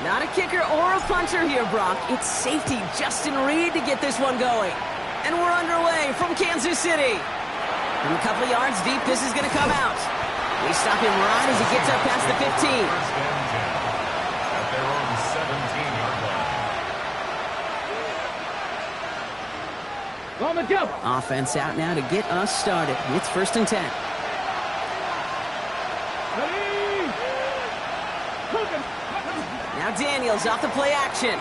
Not a kicker or a puncher here, Brock. It's safety Justin Reed to get this one going. And we're underway from Kansas City. From a couple of yards deep, this is going to come out. We stop him right as he gets up past the 15. First and 10 at their own 17-yard line. On the go. Offense out now to get us started. It's first and 10. Now Daniels off the play action. And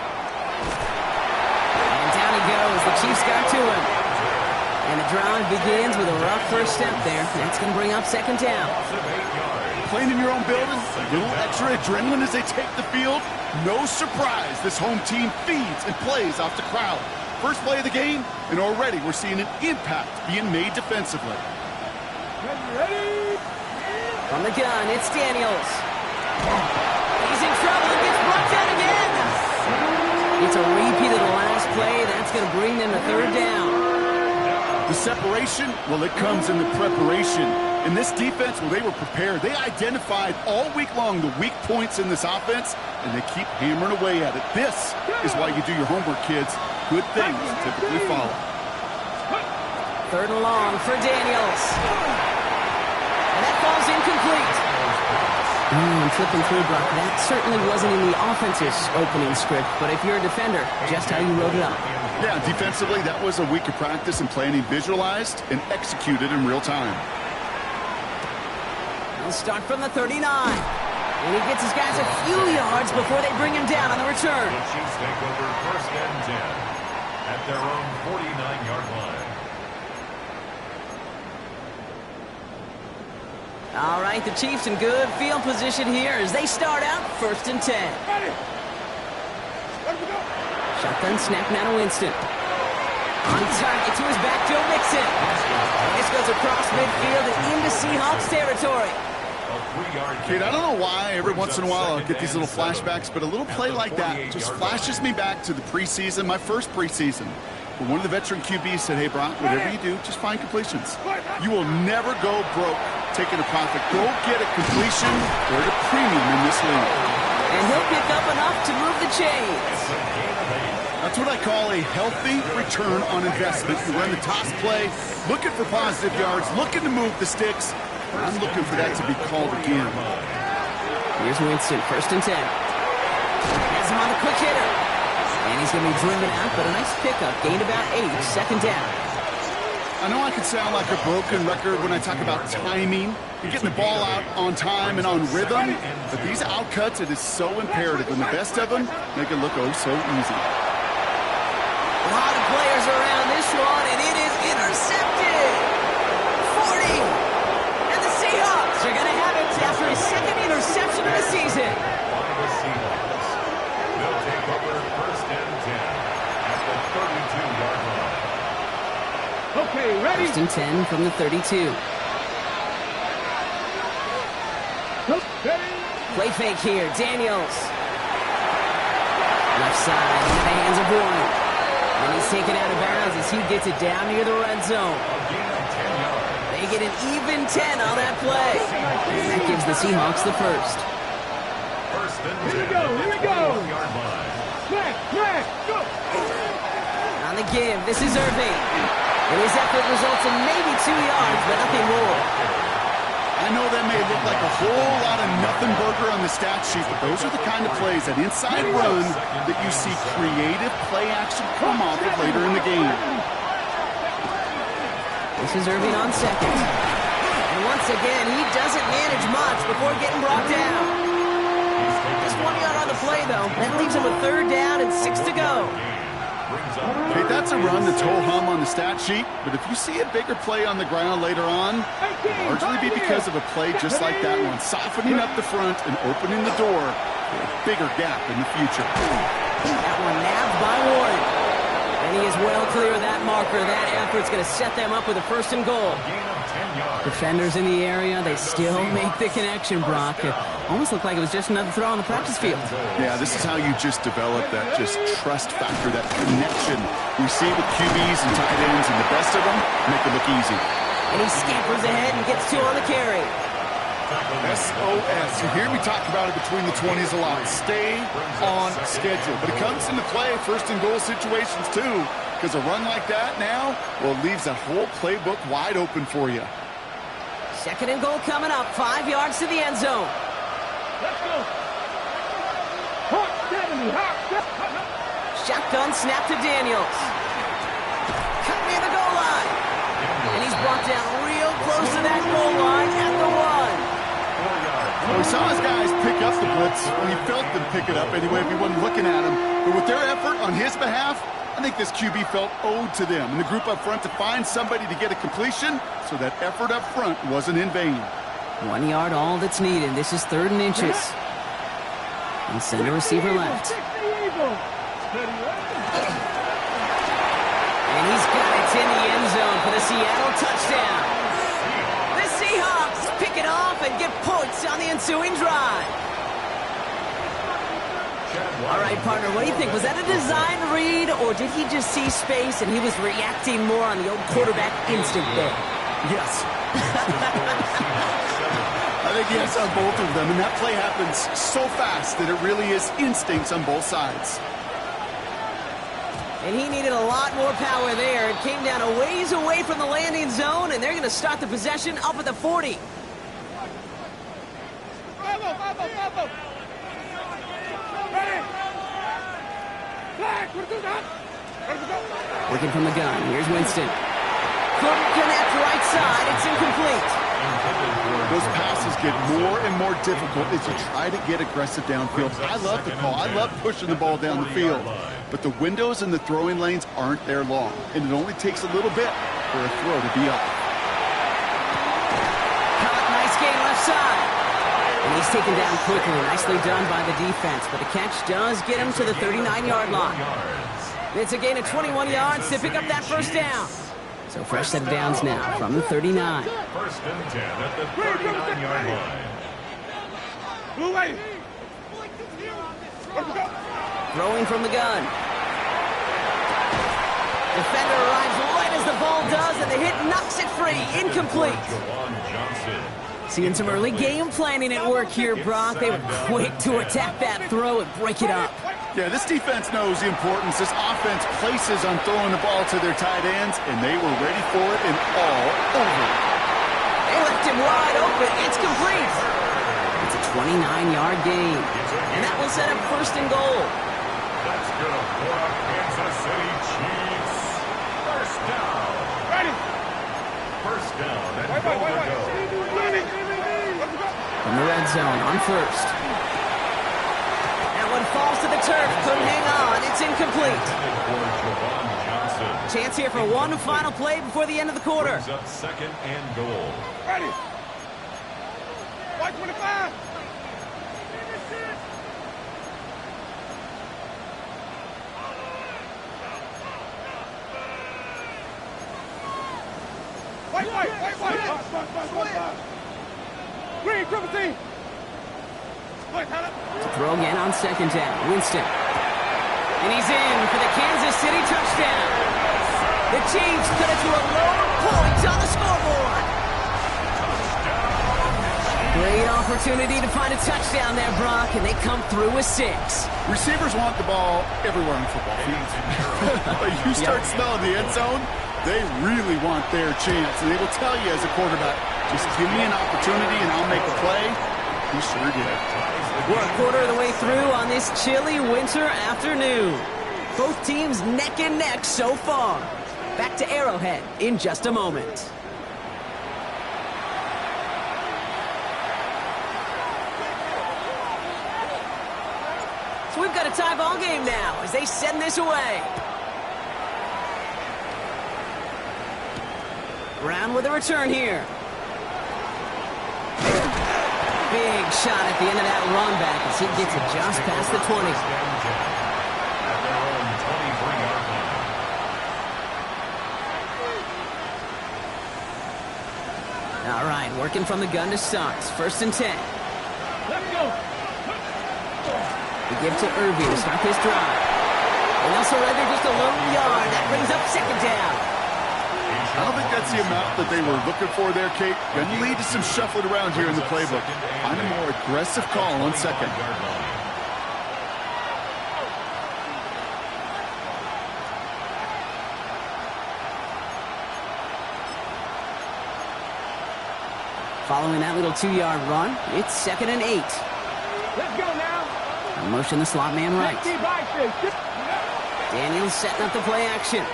down he goes. The Chiefs got to him. And the drive begins with a rough first step there. That's going to bring up second down. Playing in your own building, a little extra adrenaline as they take the field. No surprise, this home team feeds and plays off the crowd. First play of the game, and already we're seeing an impact being made defensively. Ready? From the gun, it's Daniels. He's in trouble and gets brought down again. It's a repeat of the last play. That's going to bring them to third down. The separation, well, it comes in the preparation. In this defense, well, they were prepared. They identified all week long the weak points in this offense, and they keep hammering away at it. This is why you do your homework, kids. Good things typically follow. Third and long for Daniels. And that falls incomplete. And flipping through, Brock, that certainly wasn't in the offense's opening script, but if you're a defender, just how you wrote it up. Yeah, defensively, that was a week of practice and planning visualized and executed in real time. He'll start from the 39. And he gets his guys a few yards before they bring him down on the return. The Chiefs take over first and 10 at their own 49-yard line. All right, the Chiefs in good field position here as they start out first and 10. Shotgun snap now to Winston. On target to his back, Joe Mixon. This goes across midfield and into Seahawks territory. Kid, I don't know why every once in a while I'll get these little flashbacks, but a little play like that just flashes me back to the preseason, my first preseason. When one of the veteran QBs said, hey, Brock, whatever you do, just find completions. You will never go broke taking a profit. Go get a completion or a premium in this league. And he'll pick up enough to move the chains. That's what I call a healthy return on investment. You run the toss play, looking for positive yards, looking to move the sticks. I'm looking for that to be called again. Here's Winston, first and 10. Has him on the quick hitter. And he's going to be driven out, but a nice pickup. Gained about 8, second down. I know I can sound like a broken record when I talk about timing and getting the ball out on time and on rhythm, but these outcuts, it is so imperative. And the best of them make it look oh so easy. A lot of players around this one, and it is intercepted. 40. And the Seahawks are going to have it after his second interception of the season. The Seahawks. They'll take over first and 10 at the 32-yard line. Okay, ready? First and 10 from the 32. Ready? Play fake here, Daniels. Left side into the hands of Warren. And he's taken out of bounds as he gets it down near the red zone. They get an even 10 on that play. And that gives the Seahawks the first. First and 10 Here we go, here we go. yard line. Flag, go. On the give, this is Irving. And his effort results in maybe 2 yards, but nothing more. I know that may look like a whole lot of nothing burger on the stat sheet, but those are the kind of plays, that inside run, that you see creative play action come off of later in the game. This is Irving on second. And once again, he doesn't manage much before getting brought down. Just 1 yard on the play, though. That leaves him with third down and 6 to go. Okay, that's a run that's ho-hum on the stat sheet, but if you see a bigger play on the ground later on, it'll largely be because of a play just like that one, softening up the front and opening the door for a bigger gap in the future. That one nabbed by Warren. And he is well clear of that marker. That effort's going to set them up with a first and goal. Defenders in the area, they still make the connection, Brock. It almost looked like it was just another throw on the practice field. Yeah, this is how you just develop that just trust factor, that connection we see with QBs and tight ends, and the best of them make it look easy. And he scampers ahead and gets 2 on the carry. SOS. You hear me talk about it between the 20s a lot. Stay on schedule. But it comes into play first and goal situations too, because a run like that now, well, it leaves that whole playbook wide open for you. Second and goal coming up, 5 yards to the end zone. Let's go. Hot 70. Shotgun snap to Daniels. Cut near the goal line. And he's brought down real close to that goal line at the 1. Well, we saw his guys pick up the blitz. Well, he felt them pick it up anyway if he wasn't looking at him. But with their effort on his behalf, I think this QB felt owed to them and the group up front to find somebody to get a completion, so that effort up front wasn't in vain. 1 yard, all that's needed. This is 3rd and inches. And center receiver left. And he's got it in the end zone for the Seattle touchdown. The Seahawks pick it off and get points on the ensuing drive. All right, partner, what do you think? Was that a design read, or did he just see space and he was reacting more on the old quarterback instinct there? Yes. I think yes on both of them, and that play happens so fast that it really is instincts on both sides. And he needed a lot more power there. It came down a ways away from the landing zone, and they're going to start the possession up at the 40. Looking from the gun. Here's Winston. Couldn't connect right side. It's incomplete. Those passes get more and more difficult as you try to get aggressive downfield. I love the call. I love pushing the ball down the field. But the windows in the throwing lanes aren't there long, and it only takes a little bit for a throw to be off. Nice gain left side. And he's taken down quickly. Nicely done by the defense. But the catch does get him to the 39-yard line. It's a gain of 21 yards to pick up that first down. So fresh set of downs now from the 39. First and 10 at the 39-yard line. Throwing from the gun. Defender arrives right as the ball does, and the hit knocks it free. Incomplete. Seeing some early game planning at work here, Brock. They were quick to attack that throw and break it up. Yeah, this defense knows the importance this offense places on throwing the ball to their tight ends, and they were ready for it and all over it. They left him wide open. It's complete. It's a 29-yard gain, and that will set up first and goal. That's going to pour up Kansas City Chiefs. First down. Ready. First down and goal to go. From the red zone on first. That one falls to the turf. Couldn't hang on. It's incomplete. Chance here for one final play before the end of the quarter. Brings up second and goal. Ready. 125. Green, triple team. To throw again on second down. Winston. And he's in for the Kansas City touchdown. The Chiefs cut it to a lower point on the scoreboard. Great opportunity to find a touchdown there, Brock, and they come through with 6. Receivers want the ball everywhere on football fields. But you start smelling the end zone, they really want their chance. And they will tell you as a quarterback, just give me an opportunity and I'll make a play. He sure did. We're a quarter of the way through on this chilly winter afternoon. Both teams neck and neck so far. Back to Arrowhead in just a moment. So we've got a tie ball game now as they send this away. Brown with a return here. Big shot at the end of that run back as he gets it just past the 20. All right, working from the gun to start. First and 10. Let's go. We give to Irving to start this drive. And they'll surrender just a lone yard. That brings up second down. I don't think that's the amount that they were looking for there, Kate. Going to lead to some shuffling around here in the playbook. Find a more aggressive call on second. Following that little 2-yard run, it's 2nd and 8. Let's go now. Motion the slot man right. Daniels setting up the play action.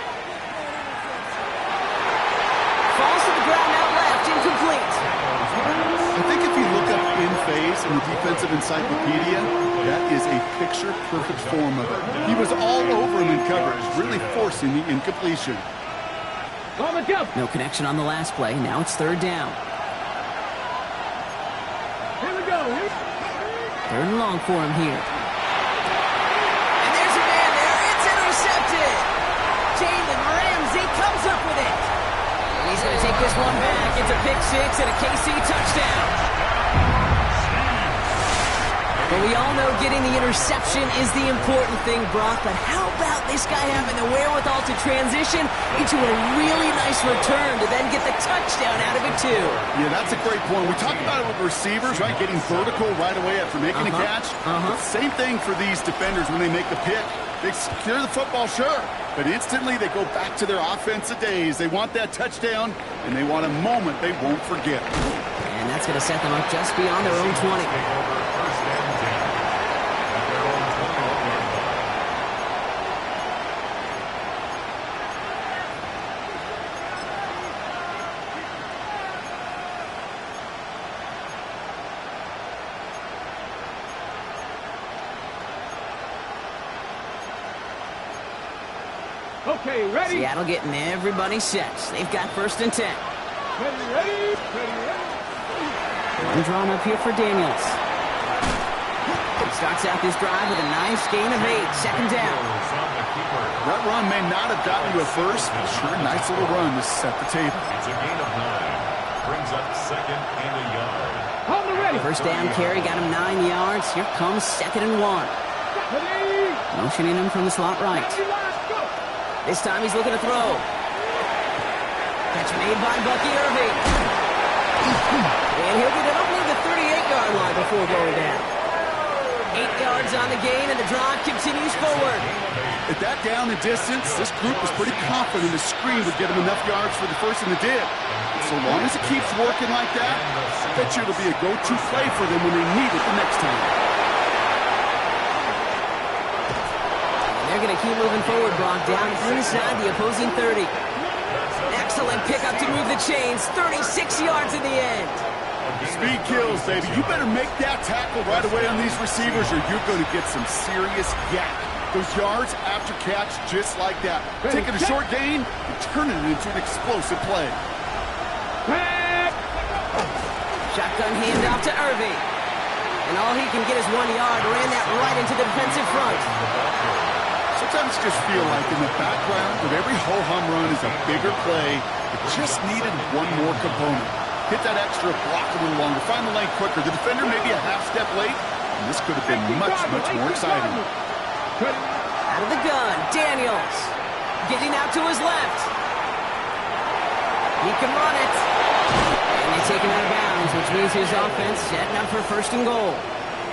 Falls to the ground out left, incomplete. I think if you look up in phase in the defensive encyclopedia, that is a picture-perfect form of it. He was all over him in coverage, really forcing the incompletion. No connection on the last play. Now it's 3rd down. Here we go. 3rd and long for him here. And there's a man there. It's intercepted. Jalen Ramsey comes up with it. And he's going to take this one back. It's a pick 6 and a KC touchdown. But we all know getting the interception is the important thing, Brock. But how about this guy having the wherewithal to transition into a really nice return to then get the touchdown out of it, too? Yeah, that's a great point. We talk about it with receivers, right? Getting vertical right away after making a catch. Same thing for these defenders when they make the pick. They secure the football, sure. But instantly they go back to their offensive days. They want that touchdown, and they want a moment they won't forget. And that's going to set them up just beyond their own 20. Okay, ready? Seattle getting everybody set. They've got 1st and 10. Ready. One drawn up here for Daniels. He starts out this drive with a nice gain of 8. 2nd down. That run may not have gotten you a first, but sure, nice little run to set the table. It's a gain of 9. Brings up 2nd and a yard. On the ready. 1st down carry got him 9 yards. Here comes 2nd and 1. Ready. Motioning him from the slot right. This time he's looking to throw. Catch made by Bucky Irving. And he'll get it up near the 38-yard line before going down. 8 yards on the gain, and the drive continues forward. At that down and distance, this group was pretty confident the screen would get him enough yards for the first, and it did. And so long as it keeps working like that, I bet you it'll be a go-to play for them when they need it the next time. They're going to keep moving forward, Brock, down inside the opposing 30. Excellent pickup to move the chains. 36 yards in the end. Speed kills, baby. You better make that tackle right away on these receivers or you're going to get some serious yak. Those yards after catch just like that. Taking a short gain and turning it into an explosive play. Shotgun handoff to Irving. And all he can get is 1 yard. Ran that right into the defensive front. Sometimes just feel like in the background of every ho-hum run is a bigger play. It just needed one more component. Hit that extra block a little longer. Find the lane quicker. The defender maybe a half step late. And this could have been much more exciting. Out of the gun, Daniels. Getting out to his left. He can run it. And they take him out of bounds, which means his offense setting up for 1st and goal.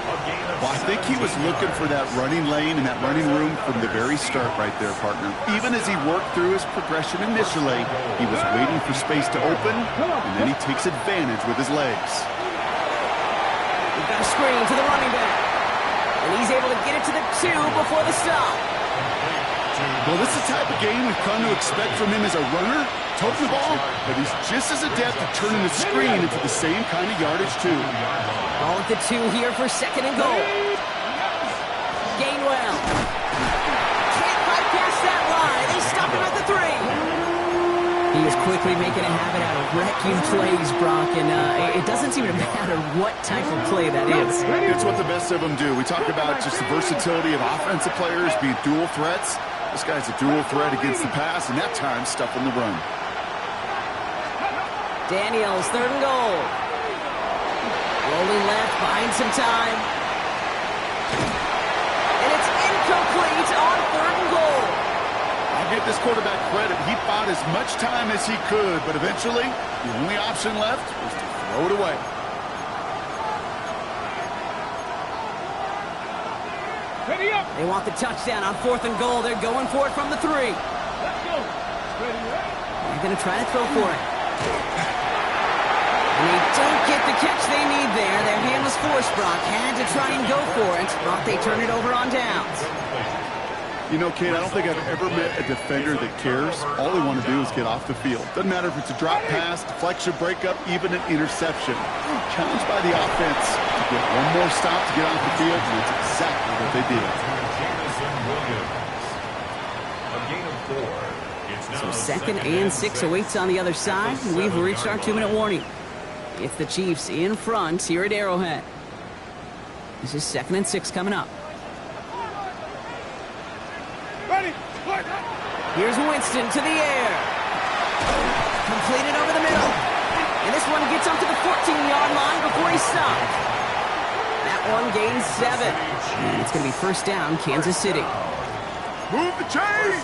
Well, I think he was looking for that running lane and that running room from the very start right there, partner. Even as he worked through his progression initially, he was waiting for space to open, and then he takes advantage with his legs. We've got a screen to the running back. And he's able to get it to the 2 before the stop. Well, this is the type of game we've come to expect from him as a runner, toting the ball, but he's just as adept at turning the screen into the same kind of yardage, too. Ball at the 2 here for 2nd and goal. Gainwell. Can't bypass that line. They stop him at the 3. He is quickly making a habit out of wrecking plays, Brock, and it doesn't seem to matter what type of play that is. It's what the best of them do. We talk about just the versatility of offensive players being dual threats. This guy's a dual threat against the pass, and that time stuffing the run. Daniels, 3rd and goal. Rolling left, buying some time. And it's incomplete on 3rd and goal. That give this quarterback credit. He fought as much time as he could, but eventually the only option left was to throw it away. Ready up. They want the touchdown on 4th and goal. They're going for it from the 3. Let's go. Ready, ready. They're going to try to throw for it. And they don't get the catch they need there. Their hand was forced, Brock. Had to try and go for it, but they turn it over on downs. You know, Kate, I don't think I've ever met a defender that cares. All they want to do is get off the field. Doesn't matter if it's a drop pass, deflection, breakup, even an interception. Challenged by the offense to get one more stop to get off the field, and that's exactly what they did. So 2nd and 6 awaits on the other side, and we've reached our 2-minute warning. It's the Chiefs in front here at Arrowhead. This is 2nd and 6 coming up. Ready. Here's Winston to the air. Completed over the middle. And this one gets up to the 14-yard line before he's stopped. That one gains 7. And it's going to be first down, Kansas City. Move the chains!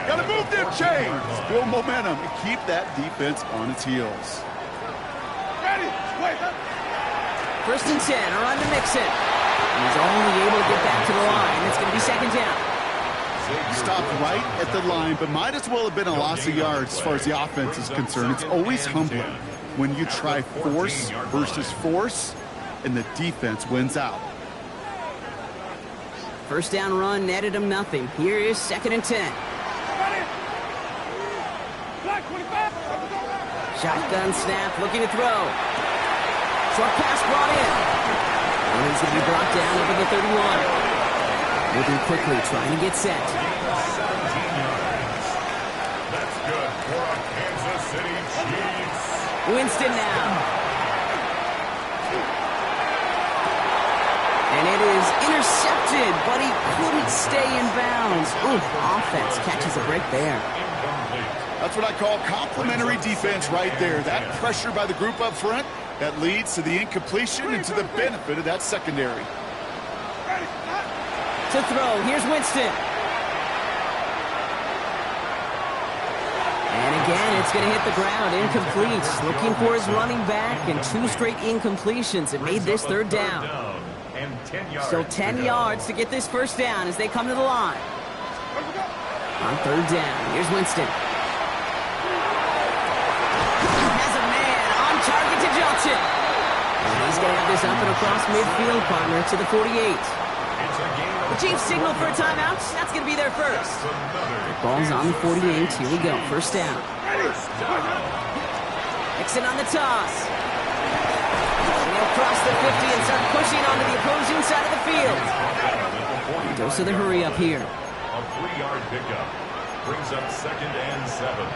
Gotta move them chains! Build momentum and keep that defense on its heels. Ready. Wait. First and 10, a run to Mixon. And he's only able to get back to the line. It's going to be second down. Stopped right at the line, but might as well have been a loss of yards as far as the offense is concerned. It's always humbling when you try force versus force, and the defense wins out. First down run netted him nothing. Here is 2nd and 10. Ready. Black 25. Shotgun snap, looking to throw. Short pass brought in. And he's going to be brought down over the 31. Moving quickly, trying to get set. That's good for a Kansas City Chiefs. Winston now. And it is intercepted, but he couldn't stay in bounds. Ooh, offense catches a break there. That's what I call complimentary defense right there. That pressure by the group up front, that leads to the incompletion and to the benefit of that secondary. To throw, here's Winston. And again, it's going to hit the ground, incomplete. Looking for his running back, and 2 straight incompletions. It made this third down. Still 10 yards to get this first down as they come to the line. On third down, here's Winston. Has a man on target to Johnson. And he's going to have this up and across midfield, partner, to the 48. The Chiefs signal for a timeout. That's going to be their first. The ball's on the 48. Here we go. First down. Mixon on the toss. They'll cross the 50 and start pushing onto the opposing side of the field. Dose of the hurry up here. A 3-yard pickup brings up 2nd and 7.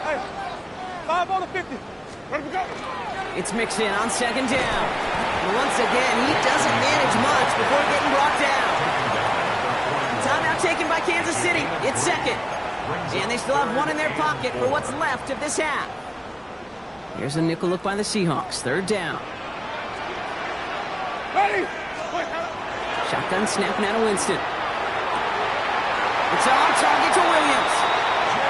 Hey, 5 on the 50. Ready to go. It's Mixon on 2nd down. And once again, he doesn't manage much before getting brought down. Timeout taken by Kansas City. It's 2nd. And they still have 1 in their pocket for what's left of this half. Here's a nickel look by the Seahawks. 3rd down. Ready. Shotgun snap now to Winston. It's on target to Williams.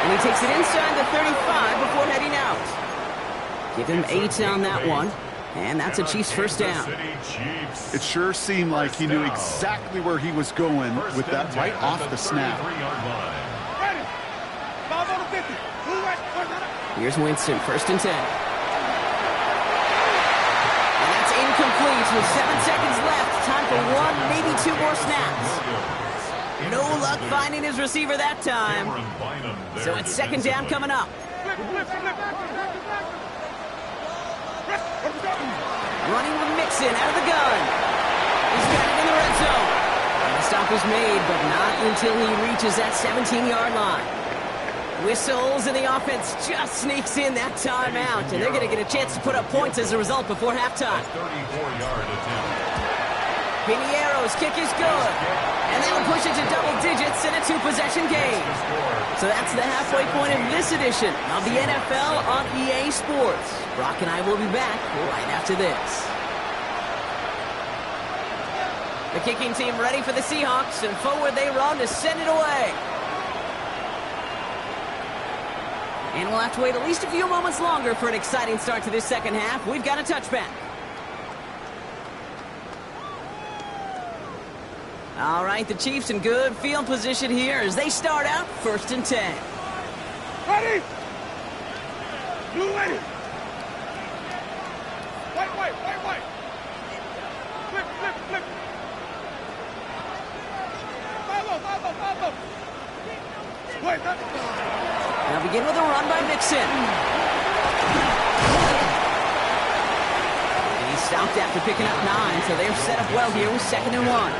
And he takes it inside the 35 before heading out. Give him 8 on that one. And that's a Chiefs first down. It sure seemed like he knew exactly where he was going with that right off the snap. Ready. 5 on the 50. Here's Winston, 1st and 10. And that's incomplete with 7 seconds left. Time for 1, maybe 2 more snaps. No luck finding his receiver that time. So it's 2nd down coming up. Running with Mixon out of the gun. He's got it in the red zone. And the stop is made, but not until he reaches that 17-yard line. Whistles, and the offense just sneaks in that timeout, and they're going to get a chance to put up points as a result before halftime. 34-yard attempt. Piniero's kick is good, and they'll push it to double digits in a 2-possession game. So that's the halfway point of this edition of the NFL on EA Sports. Brock and I will be back right after this. The kicking team ready for the Seahawks, and forward they run to send it away. And we'll have to wait at least a few moments longer for an exciting start to this second half. We've got a touchback. All right, the Chiefs in good field position here as they start out 1st and 10. Ready? Blue ready. White. Flip. Follow. Wait, Now begin with a run by Mixon. And he's stopped after picking up 9, so they're set up well here with 2nd and 1.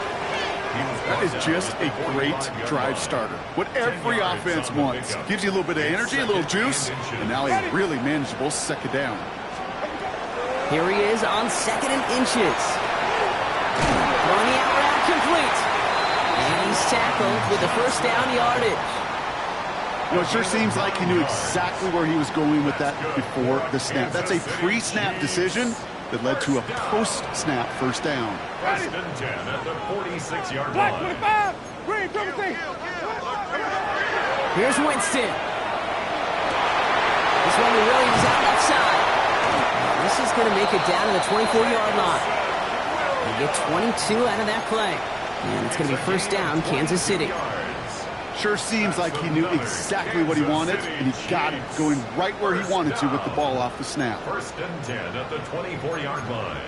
That is just a great drive starter. What every offense wants. Gives you a little bit of energy, a little juice, and now a really manageable 2nd down. Here he is on 2nd and inches. Throwing the out route complete. And he's tackled with the 1st down yardage. You know, it sure seems like he knew exactly where he was going with that before the snap. That's a pre-snap decision that led to a post-snap 1st down. 1st and 10 at the 46-yard Black line. 25. Green 17. Here's Winston. This one to Williams out left side. This is going to make it down to the 24-yard line. They get 22 out of that play. And it's going to be 1st down, Kansas City. Sure seems like he knew exactly what he wanted, and he got it going right where he wanted to with the ball off the snap. 1st and 10 at the 24-yard line.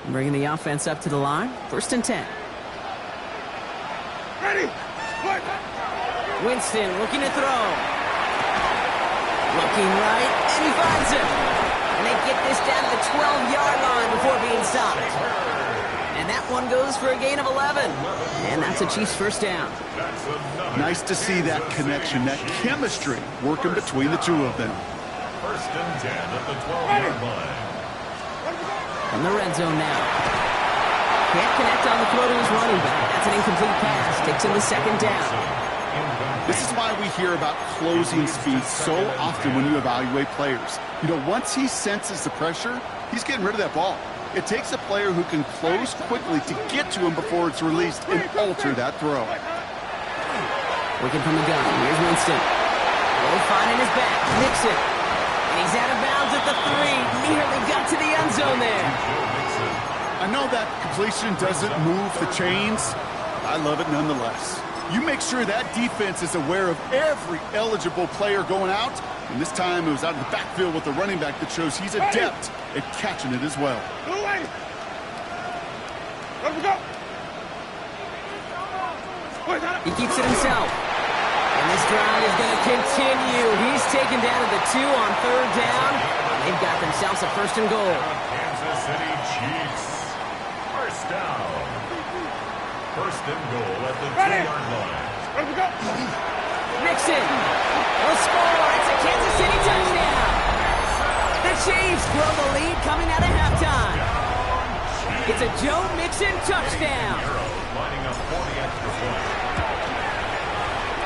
Bringing the offense up to the line. 1st and 10. Ready. White. Winston looking to throw. Looking right, and he finds him. And they get this down to the 12-yard line before being stopped. And that one goes for a gain of 11. And that's a Chiefs 1st down. Nice to see that connection, that chemistry working between the two of them. 1st and 10 at the 12-yard line. From the red zone now. Can't connect on the throw to his running back. That's an incomplete pass. Takes him to 2nd down. This is why we hear about closing speed so often when you evaluate players. You know, once he senses the pressure, he's getting rid of that ball. It takes a player who can close quickly to get to him before it's released and alter that throw. Working from the gun. Here's Winston. Low finding his back. Mixon. And he's out of bounds at the 3. Nearly got to the end zone there. I know that completion doesn't move the chains. I love it nonetheless. You make sure that defense is aware of every eligible player going out. And this time it was out of the backfield with the running back that shows he's adept at catching it as well. Blue ready. Let me go. He keeps it himself. And this drive is going to continue. He's taken down at the 2 on 3rd down. They've got themselves a 1st and goal. Kansas City Chiefs. 1st down. 1st and goal at the 2-yard line. Let me go. Mixon will score. It's a Kansas City touchdown. The Chiefs grow the lead coming out of halftime. It's a Joe Mixon touchdown. Lining up for the extra point.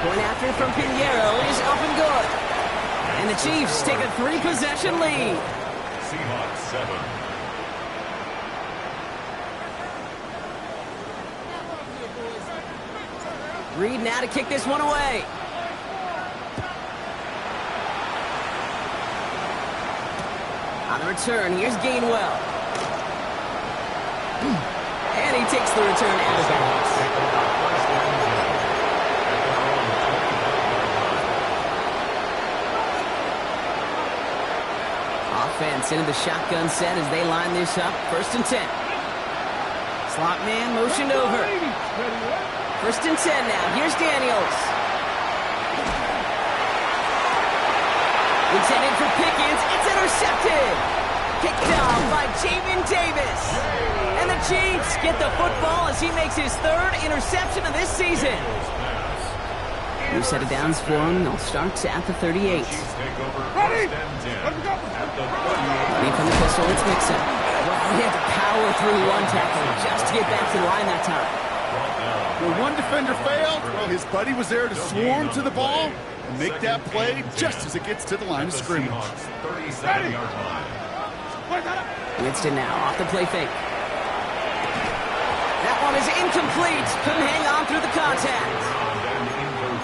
Point after from Pinheiro is up and good. And the Chiefs take a 3-possession lead. Seahawks 7. Reed now to kick this one away. On the return, here's Gainwell. And he takes the return out of bounds. Offense into the shotgun set as they line this up. 1st and 10. Slot man motioned over. 1st and 10 now. Here's Daniels. Intended for Pickens. It's intercepted. Picked off by Jamin Davis. And the Chiefs get the football as he makes his 3rd interception of this season. New set of downs for him. They'll start at the 38. Ready. Let me go. Ready from the pistol. It's Mixon. Well, he had to power through one tackle just to get back to the line that time. When one defender failed, well, his buddy was there to swarm to the ball and make that play just as it gets to the line of scrimmage. 37-yard line. Wait, Winston now off the play fake. That one is incomplete. Couldn't hang on through the contact.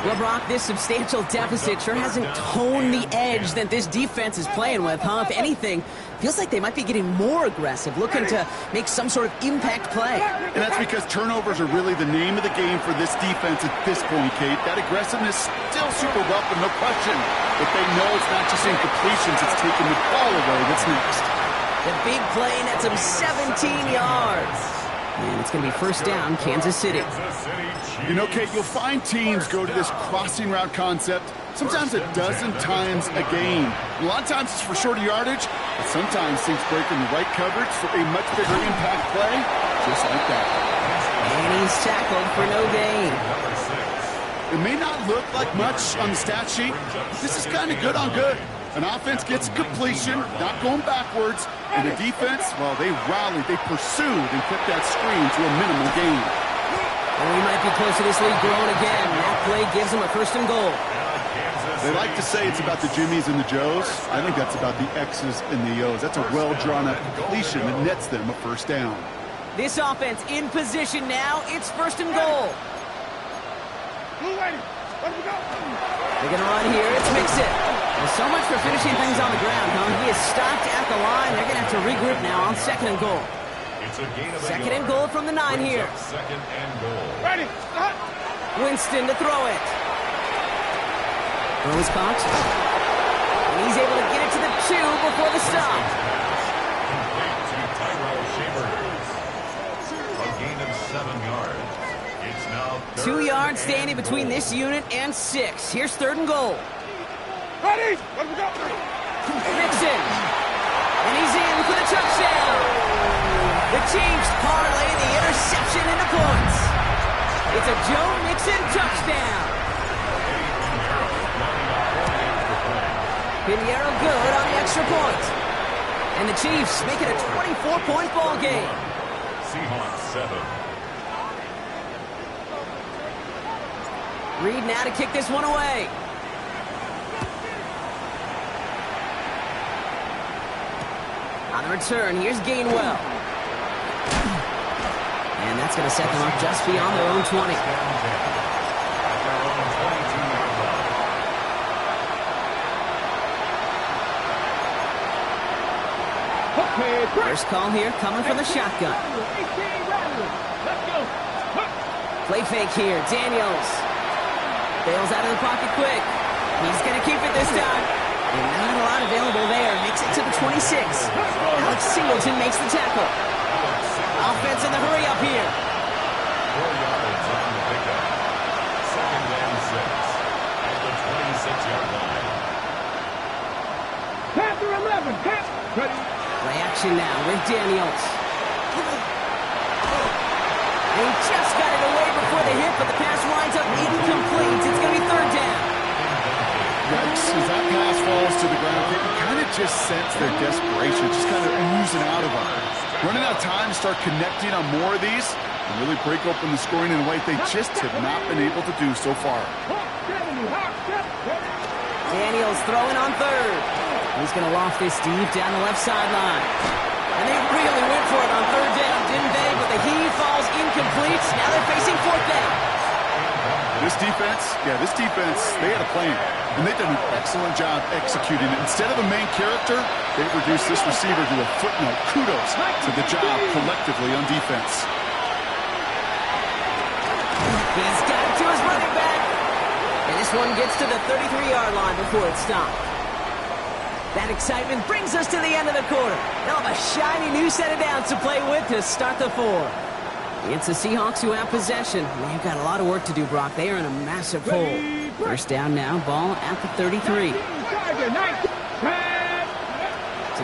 Well, Brock, this substantial deficit sure hasn't toned the edge that this defense is playing with, huh? If anything, feels like they might be getting more aggressive, looking to make some sort of impact play. And that's because turnovers are really the name of the game for this defense at this point, Kate. That aggressiveness still super welcome, no question. But they know it's not just incompletions, it's taking the ball away. What's next? The big play nets him 17 yards. And it's going to be first down, Kansas City. You know, Kate, you'll find teams go to this crossing route concept sometimes a dozen times a game. A lot of times it's for shorter yardage, but sometimes things break in the right coverage for a much bigger impact play, just like that. And he's tackled for no gain. It may not look like much on the stat sheet, but this is kind of good on good. An offense gets a completion, not going backwards, and the defense, well, they rallied, they pursued, and kept that screen to a minimal gain. And we might be close to this league growing again. That play gives them a first and goal. They like to say it's about the Jimmies and the Joes. I think that's about the X's and the O's. That's a well-drawn-up completion that nets them a first down. This offense in position now. It's first and goal. They're going to run here. It's Mixon. Well, so much for finishing things on the ground, huh? He is stopped at the line. They're going to have to regroup now on second and goal. It's a gain of Second and goal from the 9 here. Second and goal. Ready. Winston to throw it. Throw is caught. And he's able to get it to the 2 before the stop. Complete to Tyrell Chambers. A gain of 7 yards. It's now 2 yards standing between this unit and 6. Here's third and goal. Ready. Let me go. Mixon. And he's in for the touchdown. The Chiefs parlay the interception into points. It's a Joe Mixon touchdown. Pinheiro good on the extra point. And the Chiefs make it a 24-point ball game. Seahawks 7. Reed now to kick this one away. On the return, here's Gainwell. And that's going to set them up just beyond their own 20. First call here coming from the shotgun. Play fake here. Daniels bails out of the pocket quick. He's going to keep it this time. And not a lot available there. Makes it to the 26. Alex Singleton makes the tackle. Offense in the hurry up here. 4 yards on the pickup. Second and 6 at the 26-yard line. Panther 11. Ready. Play action now with Daniels. And he just got it away before the hit, but the pass winds up incomplete. It's going to be third down. Yikes, as that pass falls to the ground, you can kind of just sense their desperation, just kind of oozing out of them. Running out of time to start connecting on more of these and really break open the scoring in a way they just have not been able to do so far. Daniels throwing on third. He's going to loft this deep down the left sideline. And they really went for it on third down, didn't they? But the heave falls incomplete. Now they're facing fourth down. This defense, they had a plan. And they've done an excellent job executing it. Instead of a main character, they've reduced this receiver to a footnote. Kudos to the job collectively on defense. He's got it to his running back. And this one gets to the 33-yard line before it's stopped. That excitement brings us to the end of the quarter. They'll have a shiny new set of downs to play with to start the 4. It's the Seahawks who have possession. They've got a lot of work to do, Brock. They are in a massive hole. First down now, ball at the 33. To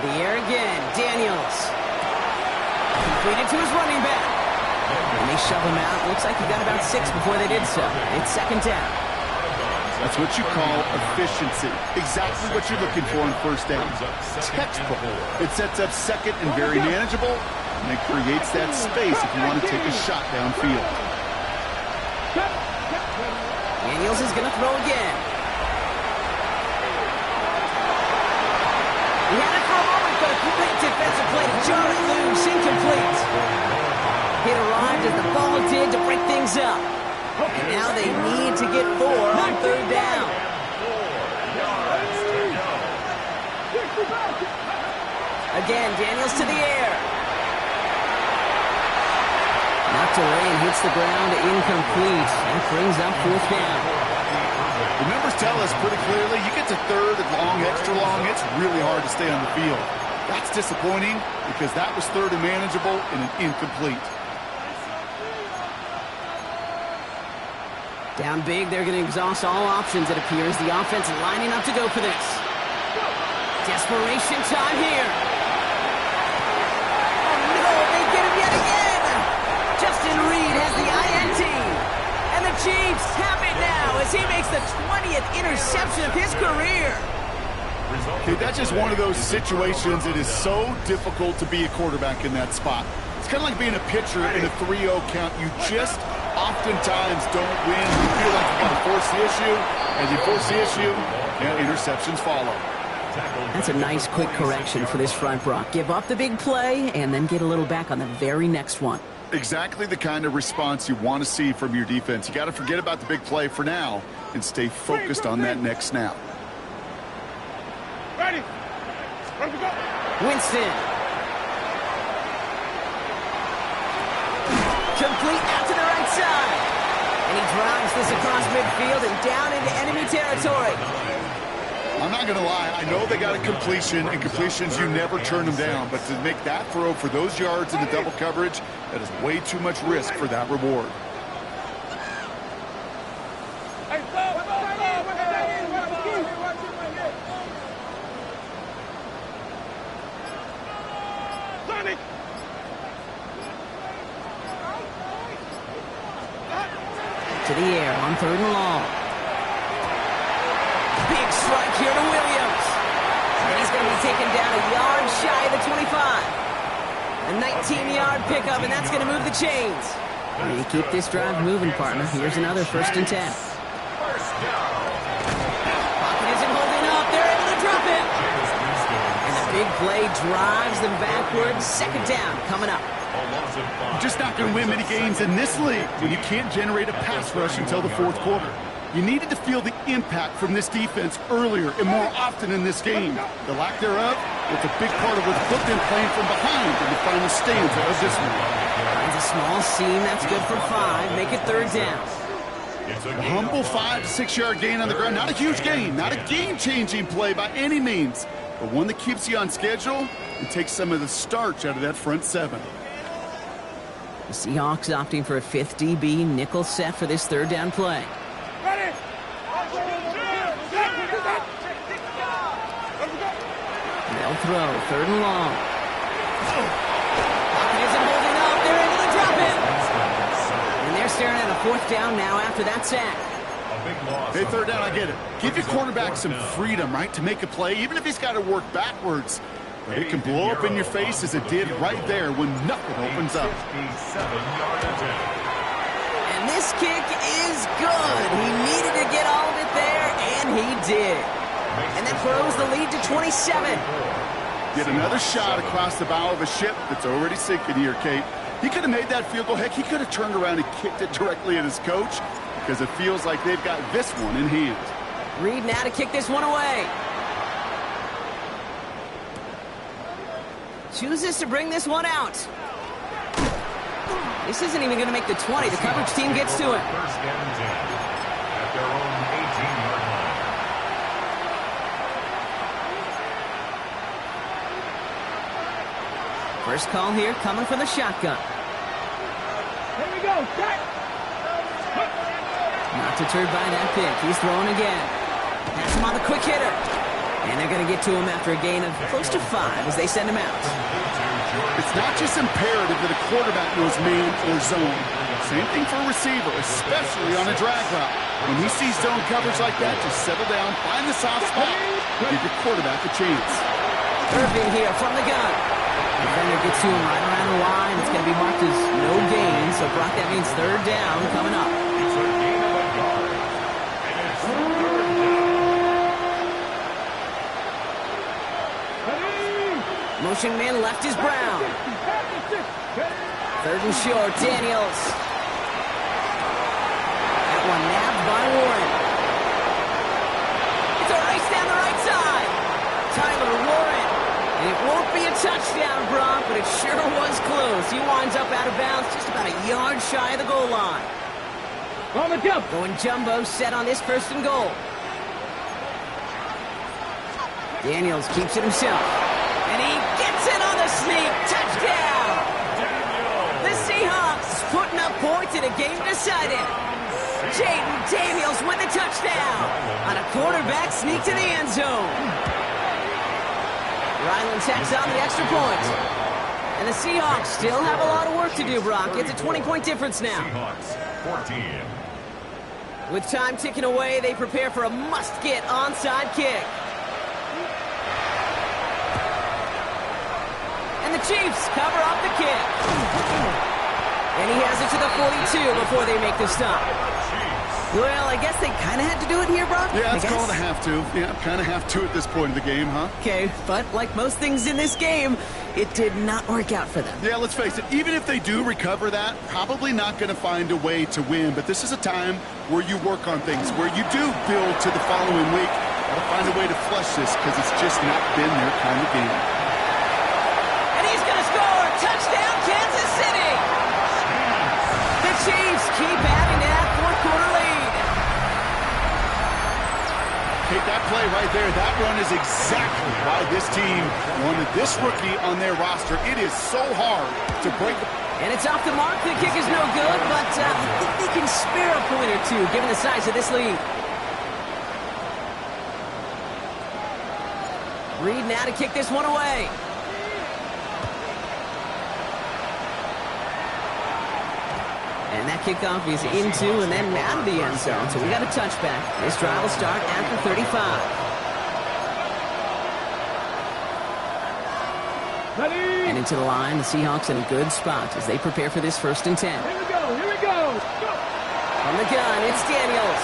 the air again, Daniels. Completed to his running back. And they shove him out. Looks like he got about 6 before they did so. It's second down. That's what you call efficiency. Exactly what you're looking for in first down. Textbook. It sets up second and very manageable, and it creates that space if you want to take a shot downfield. Daniels is going to throw again. He had it for a moment, but a complete defensive play to John things up. And now they need to get 4 on 3rd down. Again, Daniels to the air. Knocked away and hits the ground, incomplete. That brings up 4th down. The numbers tell us pretty clearly, you get to 3rd and long, extra long, it's really hard to stay on the field. That's disappointing because that was 3rd and manageable and an incomplete. Down big, they're going to exhaust all options, it appears. The offense lining up to go for this. Desperation time here. Oh, no, they get him yet again. Justin Reed has the INT. And the Chiefs have it now as he makes the 20th interception of his career. Okay, that's just one of those situations. It is so difficult to be a quarterback in that spot. It's kind of like being a pitcher in a 3-0 count. You just oftentimes don't win. You feel like you got to force the issue, and you force the issue, and interceptions follow. That's a nice quick correction for this front, Brock. Give up the big play and then get a little back on the very next one. Exactly the kind of response you want to see from your defense. You got to forget about the big play for now and stay focused on that next snap. Ready. Ready to go. Winston. Complete out to the right side. And he drives this across midfield and down into enemy territory. I'm not going to lie. I know they got a completion, and completions, you never turn them down. But to make that throw for those yards into double coverage, that is way too much risk for that reward. To the air on 3rd and long. Big strike here to Williams. And he's going to be taken down a yard shy of the 25. A 19-yard pickup, and that's going to move the chains. And you keep this drive moving, partner. Here's another 1st and 10. Pocket isn't holding up. They're able to drop it. And the big play drives them backwards. 2nd down coming up. You're just not going to win many games in this league when you can't generate a pass rush until the 4th quarter. You needed to feel the impact from this defense earlier and more often in this game. The lack thereof was a big part of what's put them playing from behind in the final stanza of this one. Finds a small seam. That's good for 5. Make it 3rd down. A humble 5 to 6 yard gain on the ground. Not a huge gain, not a game-changing play by any means, but one that keeps you on schedule and takes some of the starch out of that front 7. The Seahawks opting for a 5th DB nickel set for this 3rd down play. Ready. They'll throw 3rd and long. Pocket isn't holding up. They're able to drop it. And they're staring at a 4th down now after that sack. Hey, 3rd down, I get it. Give your quarterback some freedom, right, to make a play, even if he's got to work backwards. But it can blow up in your face as it did right there when nothing opens up. And this kick is good. He needed to get all of it there, and he did. And that grows the lead to 27. Get another shot across the bow of a ship that's already sinking here, Kate. He could have made that field goal. Heck, he could have turned around and kicked it directly at his coach because it feels like they've got this one in hand. Reed now to kick this one away. Chooses to bring this one out. This isn't even going to make the 20. The coverage team gets to it. 1st and 10 at their own 18-yard line. First call here coming from the shotgun. Here we go. Not deterred by that pick. He's throwing again. Pass him on the quick hitter. And they're going to get to him after a gain of close to 5 as they send him out. It's not just imperative that a quarterback knows man or zone. Same thing for a receiver, especially on a drag route. When he sees zone coverage like that, just settle down, find the soft spot, give your quarterback a chance. Irving here from the gun. Defender gets to him right around the line. It's going to be marked as no gain. So, Brock, that means 3rd down coming up. It's a gain of a yard. And it's 3rd down. Motion man left is Brown. 3rd and short, Daniels. one nabbed by Warren. It's a race down the right side. Tyler Warren. And it won't be a touchdown, Brock, but it sure was close. He winds up out of bounds just about a yard shy of the goal line. On the jump. Going jumbo set on this first and goal. Daniels keeps it himself. And he gets it on the sneak. Touchdown! The Seahawks putting up points in a game decided. Jaden Daniels with the touchdown on a quarterback sneak to the end zone. Ryland tacks on the extra point. And the Seahawks still have a lot of work to do, Brock. It's a 20-point difference now. Seahawks 14. With time ticking away, they prepare for a must-get onside kick. And the Chiefs cover up the kick. And he has it to the 42 before they make the stop. Well, I guess they kind of had to do it here, Brock. Yeah, it's called a have to. Yeah, kind of have to at this point of the game, huh? Okay, but like most things in this game, it did not work out for them. Yeah, let's face it, even if they do recover that, probably not going to find a way to win. But this is a time where you work on things, where you do build to the following week. Got to find a way to flush this because it's just not been their kind of game. And he's going to score! Touchdown, Kansas City! The Chiefs keep adding to that fourth-quarter lead. Take that play right there. That run is exactly why this team wanted this rookie on their roster. It is so hard to break. And it's off the mark. The kick is no good, but I think they can spare a point or two given the size of this lead. Reed now to kick this one away. And that kickoff is into and then out of the end zone. So we got a touchback. This drive will start after 35. Ready? And into the line, the Seahawks in a good spot as they prepare for this 1st and 10. Here we go. Here we go. Go. From the gun, it's Daniels.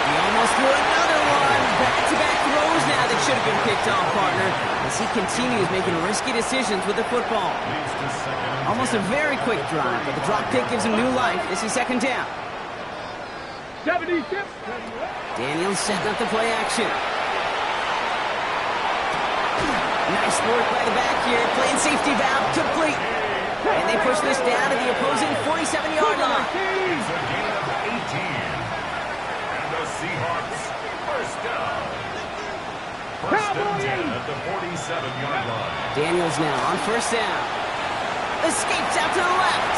He almost threw another one. Back-to-back throws now that should have been picked off, partner, as he continues making risky decisions with the football. Almost a very quick drive, but the drop kick gives him new life. This is 2nd down. 76. Daniels setting up the play action. Nice work by the back here. Playing safety valve complete. And they push this down to the opposing 47-yard line. It's a gain of 18. And the Seahawks first down. First and 10 at the 47-yard line. Daniels now on 1st down. Escapes out to the left.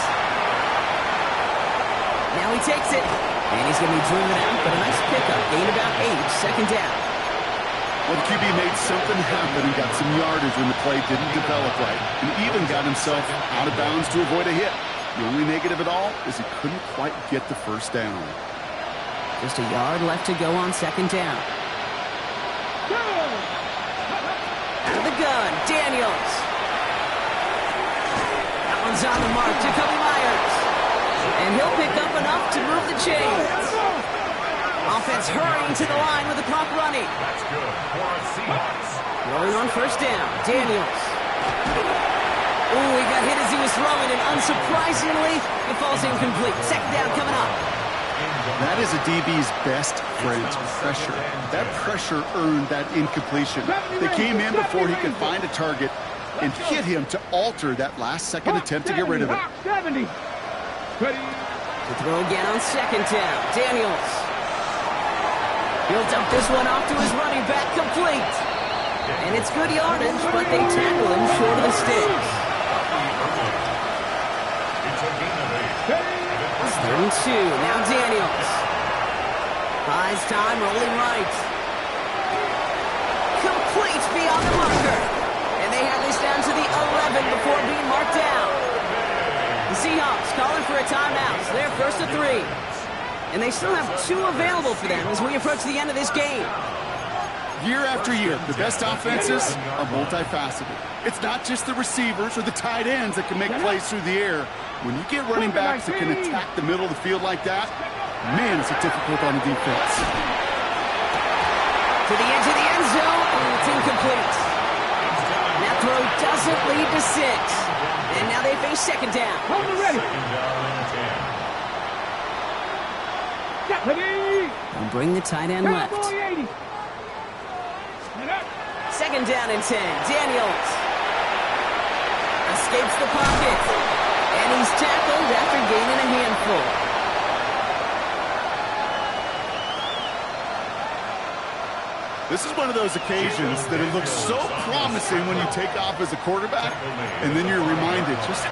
Now he takes it. And he's going to be driven out, but a nice pickup. Gain about 8, 2nd down. Well, the QB made something happen and got some yardage when the play didn't develop right. And even got himself out of bounds to avoid a hit. The only negative at all is he couldn't quite get the 1st down. Just a yard left to go on 2nd down. Out of the gun, Daniels. That one's on the mark, Jacoby Myers. And he'll pick up enough to move the chains. Offense hurrying to the line with the clock running. That's good for our Seahawks. Rolling on 1st down, Daniels. Ooh, he got hit as he was throwing, and unsurprisingly, it falls incomplete. 2nd down coming up. That is a DB's best friend, pressure. That pressure earned that incompletion. They came in before he could find a target and hit him to alter that last-second attempt to get rid of it. 70. Ready? To throw again on 2nd down, Daniels. He'll dump this one off to his running back, complete. And it's good yardage, but they tackle him short of the sticks. It's a gain of 8. It's 3rd and 2. Now Daniels. Buys time, rolling right. Complete beyond the marker. And they have this down to the 11 before being marked down. The Seahawks calling for a timeout. So they're 1st and 3. And they still have 2 available for them as we approach the end of this game. Year after year, the best offenses are multifaceted. It's not just the receivers or the tight ends that can make plays through the air. When you get running backs that can attack the middle of the field like that, man, is it difficult on the defense. To the edge of the end zone, and it's incomplete. That throw doesn't lead to 6. And now they face second down. Hold it ready. Second down and 10. Ready. And bring the tight end left. Cowboy 80. Second down and 10. Daniels escapes the pocket. And he's tackled after gaining a handful. This is one of those occasions that it looks so promising when you take off as a quarterback, and then you're reminded just